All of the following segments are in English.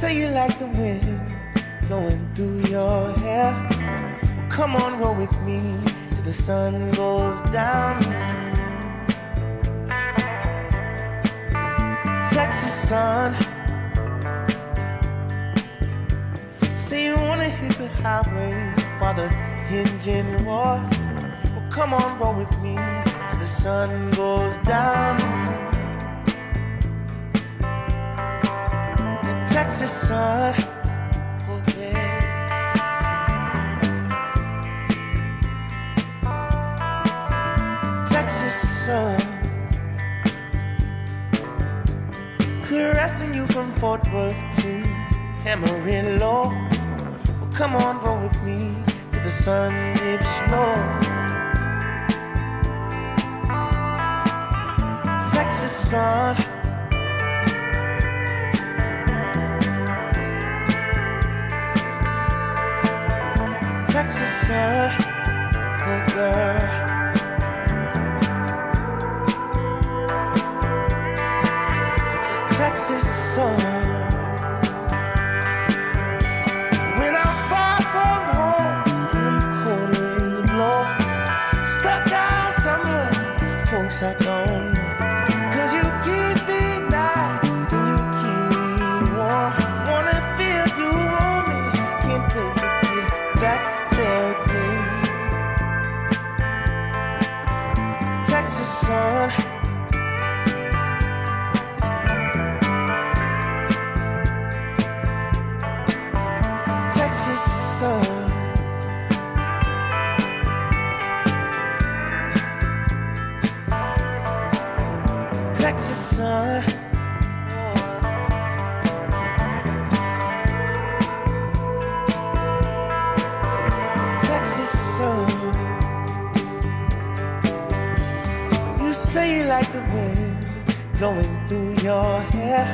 say you like the wind blowing through your hair. Well, come on, roll with me till the sun goes down. Texas sun, say you wanna hit the highway for the engine roars. Well, come on, roll with me till the sun goes down. The Texas sun, oh yeah. Texas sun, caressing you from Fort Worth to Amarillo. Well, come on, roll with me till the sun dips low. Texas sun, Texas sun, oh girl. Texas sun. When I'm far from home and them cold winds blow, stuck down somewhere, the folks I don't know. 'Cause you keep me nice and you keep me warm. Wanna feel you on me, can't wait to get back there again. Texas sun. Texas sun, Texas sun, Texas sun. You say you like the wind blowing through your hair.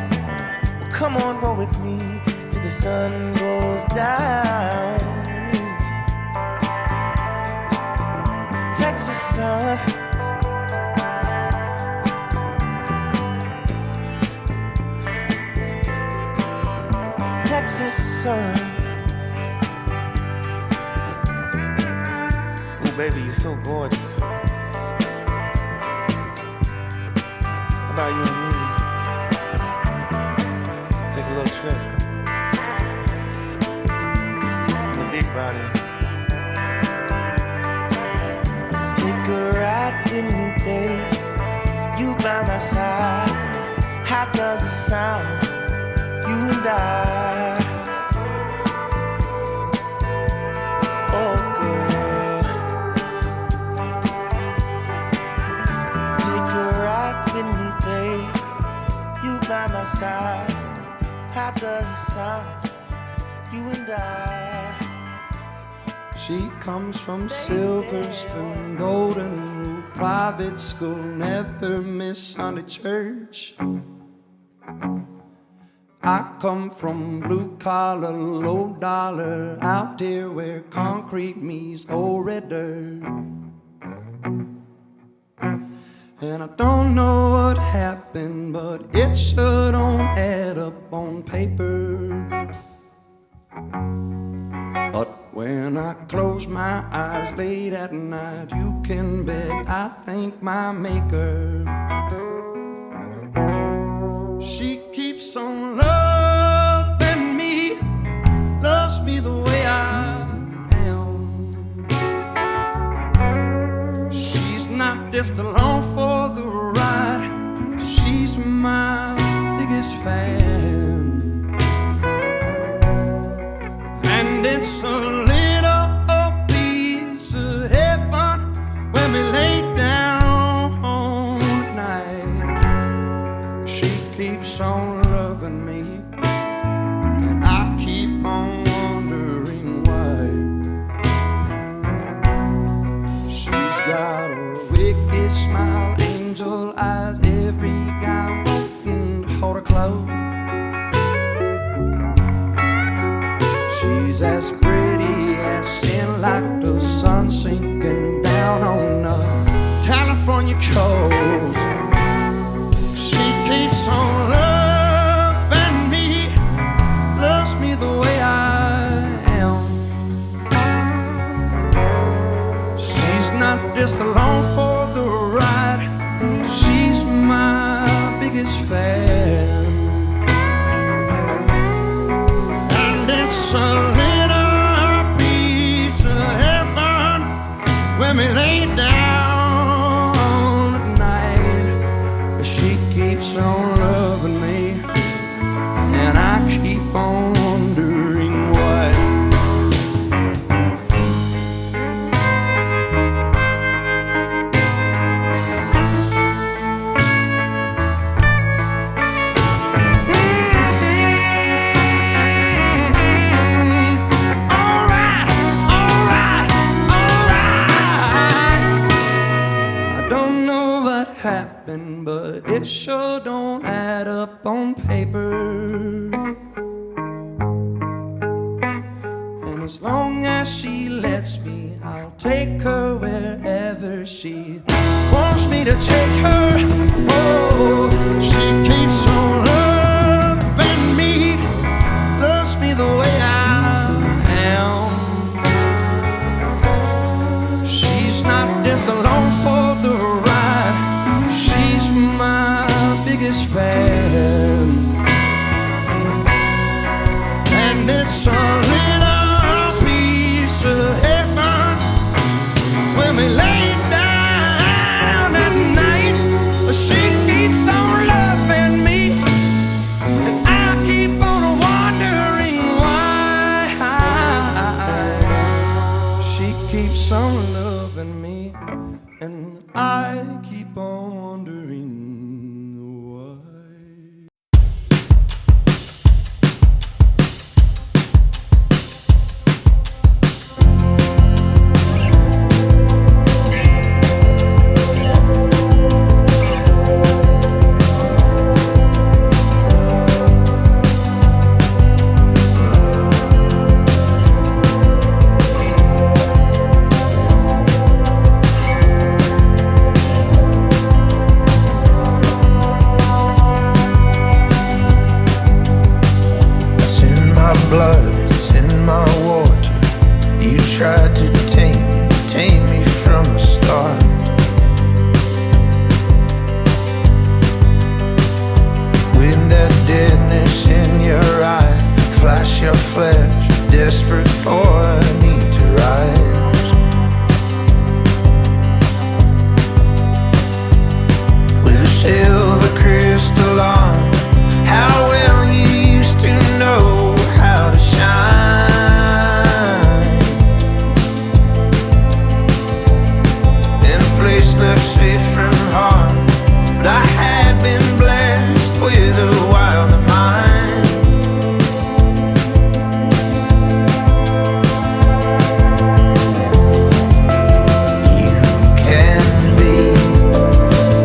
Well, come on, roll with me till the sun goes down. Texas sun, Texas sun. Oh baby, you're so gorgeous. How about you and me? Take a little trip. Big body. Take a ride with me, babe. You by my side. How does it sound? You and I. Oh, girl. Take a ride with me, babe. You by my side. How does it sound? You and I. She comes from silver spoon, golden rule, private school, never miss Sunday church. I come from blue collar, low dollar, out here where concrete meets old red dirt. And I don't know what happened, but it sure don't add up on paper. But when I close my eyes late at night, you can bet I thank my maker. She keeps on loving me, loves me the way I am. She's not just along for the ride, she's my biggest fan. And it's a little piece of heaven when we lay down at night. She keeps on loving me, and I keep on wondering why. She's got a wicked smile, angel eyes, every guy wanting to hold her close. She's as pretty as sin, like the sun sinking down on the California coast. She keeps on loving me, just along for the ride. She's my biggest fan, and it's a little piece of heaven when we lay down at night. She keeps on loving me, and I keep on wondering why. But it sure don't add up on paper. And as long as she lets me, I'll take her wherever she wants me to take her. Oh, she keeps on loving me, loves me the way I am. She's not just along for the ride, she's my biggest fan, and it's a little piece of heaven when we lay down at night. She keeps on loving me, and I keep on wondering why. She keeps on loving me, and I keep on wondering why. Blood, it's in my water. You tried to tame me from the start. With that deadness in your eye, flash your flesh, desperate for me to rise. With a silver crystal on, how well you used to know how to shine in a place left safe from harm. But I had been blessed with a wilder mind. You can be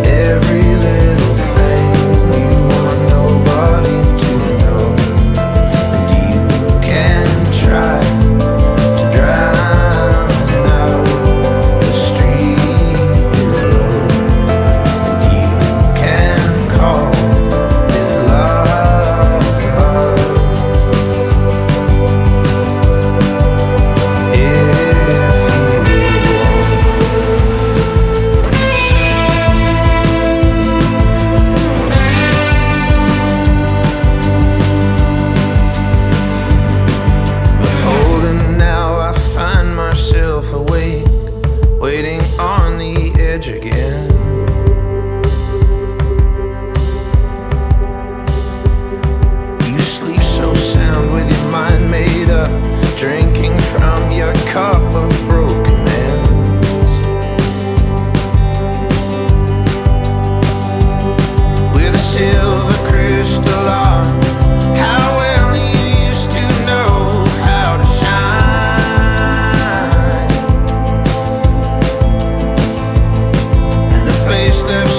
every little thing you want nobody to know. Try to drown out the street below, and you can call it love if you awake, waiting on the edge again. You sleep so sound with your mind made up, drinking from your cup of broken ends. With a silver crystal on, how well you used to know how to shine. Place left